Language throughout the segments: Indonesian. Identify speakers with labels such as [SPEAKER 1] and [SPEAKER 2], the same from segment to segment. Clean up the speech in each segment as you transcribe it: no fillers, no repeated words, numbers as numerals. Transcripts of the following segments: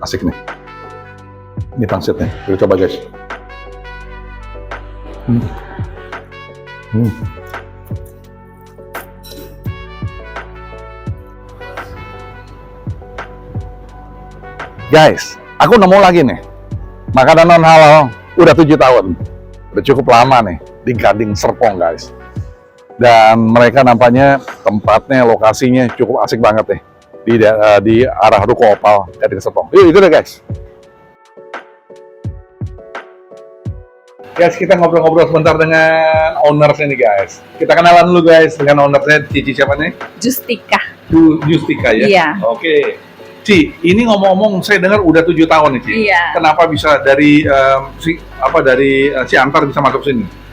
[SPEAKER 1] asik nih. Ini pangsitnya, kita coba guys. Guys, aku nemu lagi nih makanan non halal. Udah 7 tahun, udah cukup lama nih di Gading Serpong guys. Dan mereka nampaknya tempatnya, lokasinya cukup asik banget nih di arah Ruko Opal Gading Serpong. Yuk itu deh guys. Guys, kita ngobrol-ngobrol sebentar dengan ownersnya nih guys. Kita kenalan dulu guys dengan ownersnya. Cici siapa nih?
[SPEAKER 2] Justika.
[SPEAKER 1] Justika ya?
[SPEAKER 2] Iya.
[SPEAKER 1] Oke. Ci, ini ngomong-ngomong saya dengar udah 7 tahun nih Ci.
[SPEAKER 2] Iya.
[SPEAKER 1] Kenapa bisa dari Siantar bisa masuk sini?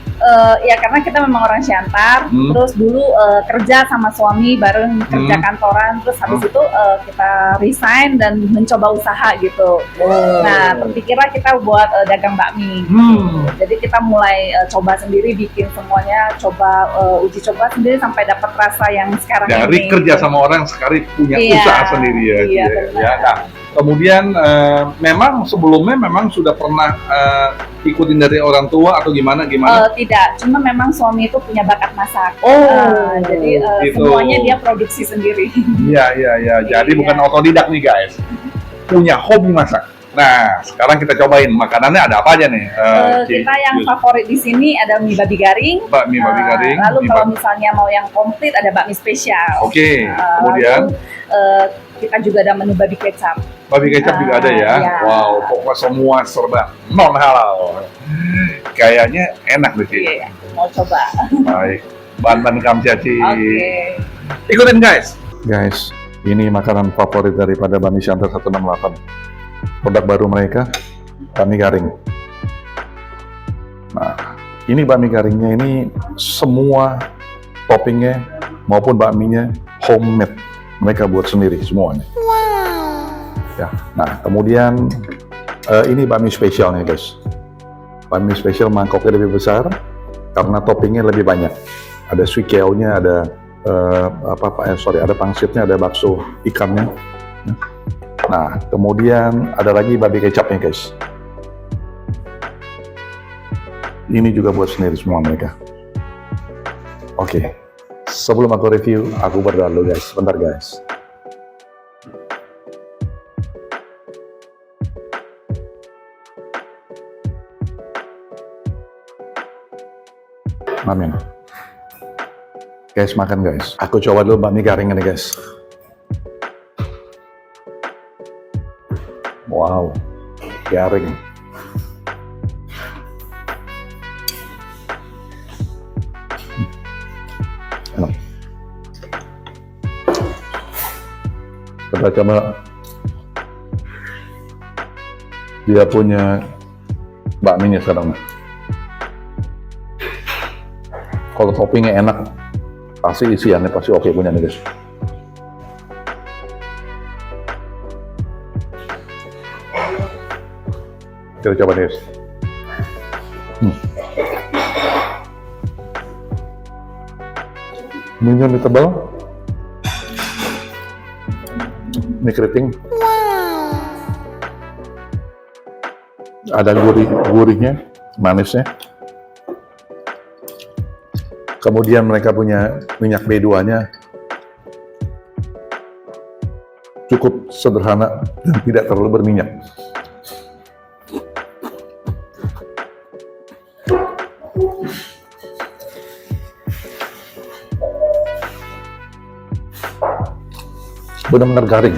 [SPEAKER 2] Ya karena kita memang orang Siantar, terus dulu kerja sama suami bareng kerja kantoran, terus habis itu kita resign dan mencoba usaha gitu. Nah terpikirlah kita buat dagang bakmi. Jadi kita mulai coba sendiri bikin semuanya, uji coba sendiri sampai dapat rasa yang sekarang ini.
[SPEAKER 1] Dari kerja sama orang sekarang punya usaha sendiri ya.
[SPEAKER 2] Iya,
[SPEAKER 1] ya. Nah, kemudian memang sebelumnya memang sudah pernah ikutin dari orang tua atau gimana?
[SPEAKER 2] Tidak, cuma memang suami itu punya bakat masak. Jadi
[SPEAKER 1] gitu.
[SPEAKER 2] semuanya dia produksi sendiri.
[SPEAKER 1] Iya. Jadi bukan otodidak nih guys, punya hobi masak. Nah, sekarang kita cobain makanannya ada apa aja nih?
[SPEAKER 2] Kita yang favorit di sini ada mie babi garing.
[SPEAKER 1] Mie babi garing.
[SPEAKER 2] Lalu kalau misalnya mau yang komplit ada bakmi spesial.
[SPEAKER 1] Oke. Kemudian
[SPEAKER 2] lalu, kita juga ada menu babi kecap.
[SPEAKER 1] Babi kecap juga ada ya?
[SPEAKER 2] Iya.
[SPEAKER 1] Wow, pokoknya semua serba non halal. Kayaknya enak deh Ci.
[SPEAKER 2] Iya, mau coba.
[SPEAKER 1] Baik, Banten Kamciaci.
[SPEAKER 2] Oke.
[SPEAKER 1] Ikutin guys. Guys, ini makanan favorit daripada Bakmi Siantar 168. Produk baru mereka, bakmi garing. Nah, ini bakmi garingnya ini semua toppingnya maupun bakminya homemade. Mereka buat sendiri semuanya. Ya, nah kemudian ini bakmi spesialnya guys. Bakmi spesial mangkoknya lebih besar karena toppingnya lebih banyak. Ada suikeonya, ada ada pangsitnya, ada bakso ikannya. Nah, kemudian ada lagi babi kecapnya guys. Ini juga buat sendiri semua mereka. Oke, sebelum aku review, aku berdoa dulu guys. Sebentar guys. Amin. Guys, makan guys. Aku coba dulu bakmi garing ini guys. Wow, garing. Enak. Kita coba dia punya bakminya sekarang. Kalau toppingnya enak, pasti isiannya pasti oke punya nih guys. Kita coba nih guys. Mie-nya lebih tebal. Ini keriting. Ada gurihnya, manisnya. Kemudian mereka punya minyak B2-nya cukup sederhana dan tidak terlalu berminyak. Benar-benar garing,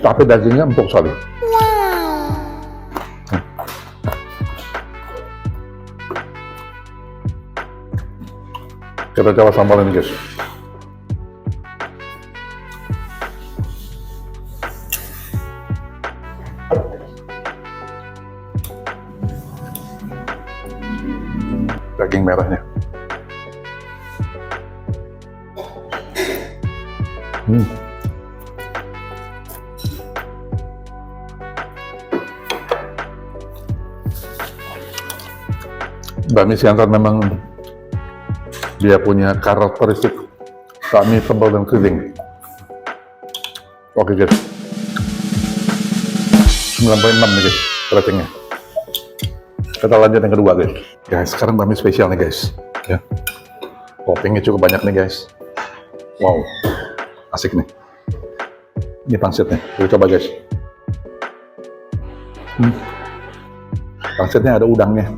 [SPEAKER 1] tapi dagingnya empuk sekali. Kita coba sambal ini guys. Daging merahnya. Bakmi Siantar memang dia punya karakteristik bakmi tebal dan kering. Oke guys, 9,6 nih guys ratingnya. Kita lanjut yang kedua guys. Guys, sekarang bakmi spesial nih guys. Ya. Toppingnya cukup banyak nih guys. Wow, asik nih. Ini pangsitnya, kita coba guys. Pangsitnya ada udangnya.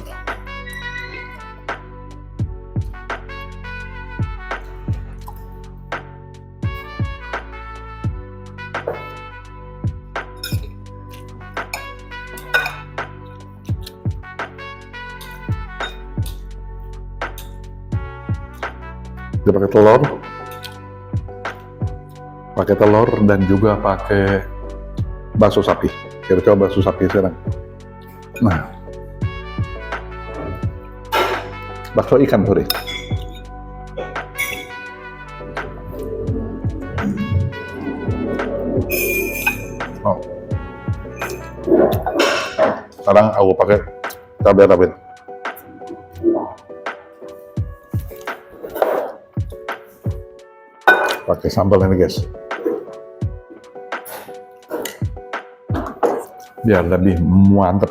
[SPEAKER 1] Dia pakai telur dan juga pakai bakso sapi. Kita coba bakso sapi sekarang. Nah, bakso ikan sorry. Oh, sekarang aku pakai cabai-cabai. Pakai sambal ini guys, biar lebih mantep.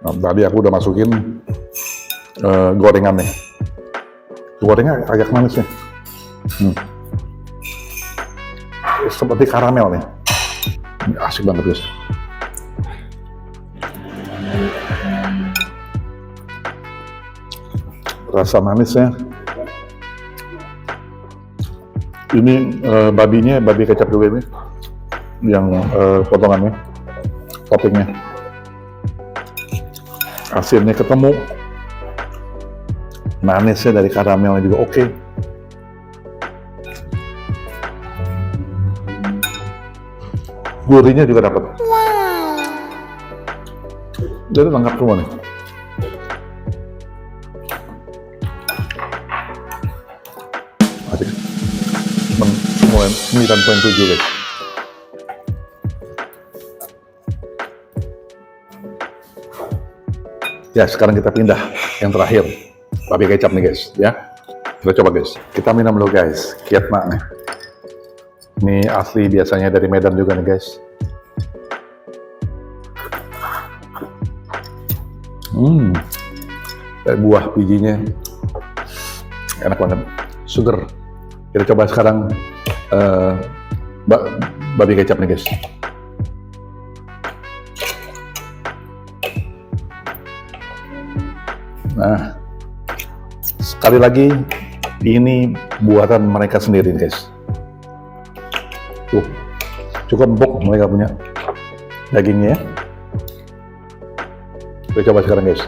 [SPEAKER 1] Nah, tadi aku udah masukin gorengan nih. Gorengan agak manis nih, seperti karamel nih. Ini asik banget guys. Rasa manisnya. Ini babinya, babi kecap juga ini, yang potongannya, toppingnya. Asinnya ketemu, manisnya dari karamelnya juga oke. Gurihnya juga dapat. Jadi lengkap semua nih. Asik. Semua 9,7 guys. Ya, sekarang kita pindah yang terakhir, babi kecap nih guys, ya. Kita coba guys. Kita minum dulu guys, kiat mak nih. Ini asli biasanya dari Medan juga nih guys. Kayak buah bijinya, enak banget, seger. Kita coba sekarang babi kecap nih guys. Nah, sekali lagi ini buatan mereka sendiri guys. Tuh, cukup empuk mereka punya dagingnya ya. Kita coba sekarang guys.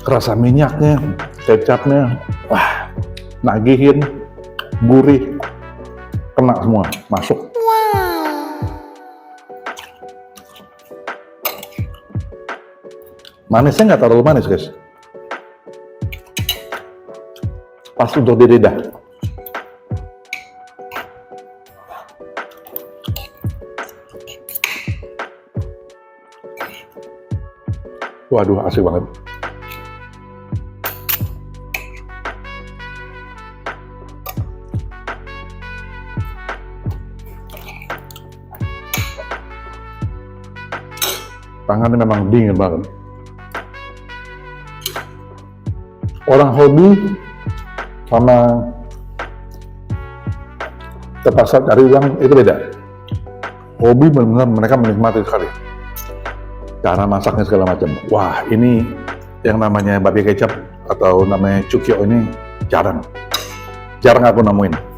[SPEAKER 1] Rasa minyaknya, kecapnya, wah, nagihin, gurih, kena semua, masuk. Manisnya nggak terlalu manis guys, pas untuk di lidah. Waduh, asik banget. Tangannya memang dingin banget. Orang hobi sama terpaksa cari uang itu beda. Hobi benar-benar mereka menikmati sekali. Cara masaknya segala macam. Wah, ini yang namanya babi kecap atau namanya cukyo ini jarang aku nemuin.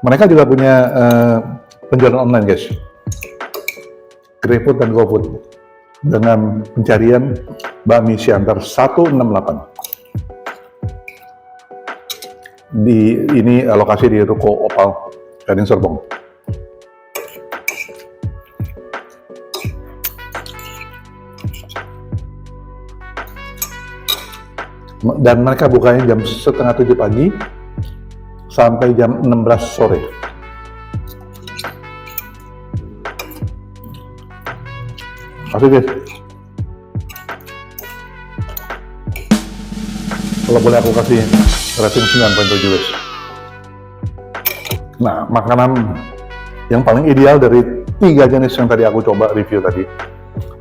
[SPEAKER 1] Mereka juga punya penjualan online guys, GrabFood dan GoFood, dengan pencarian bakmi Siantar 168. Ini lokasi di Ruko Opal, Gading Serpong. Dan mereka bukanya jam setengah 7 pagi sampai jam 16 sore. Kasih guys. Kalau boleh aku kasih rating 9.7 guys. Nah, makanan yang paling ideal dari 3 jenis yang tadi aku coba review tadi,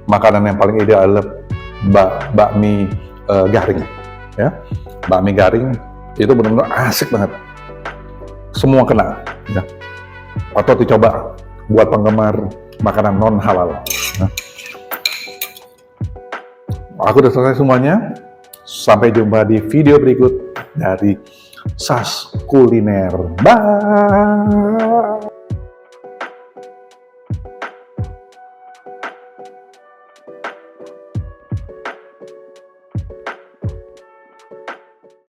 [SPEAKER 1] makanan yang paling ideal adalah bakmi garing, ya. Bakmi garing itu benar-benar asik banget. Semua kena, ya. Patut dicoba buat penggemar makanan non halal. Ya. Aku udah selesai semuanya. Sampai jumpa di video berikut dari Sas Kuliner. Bye.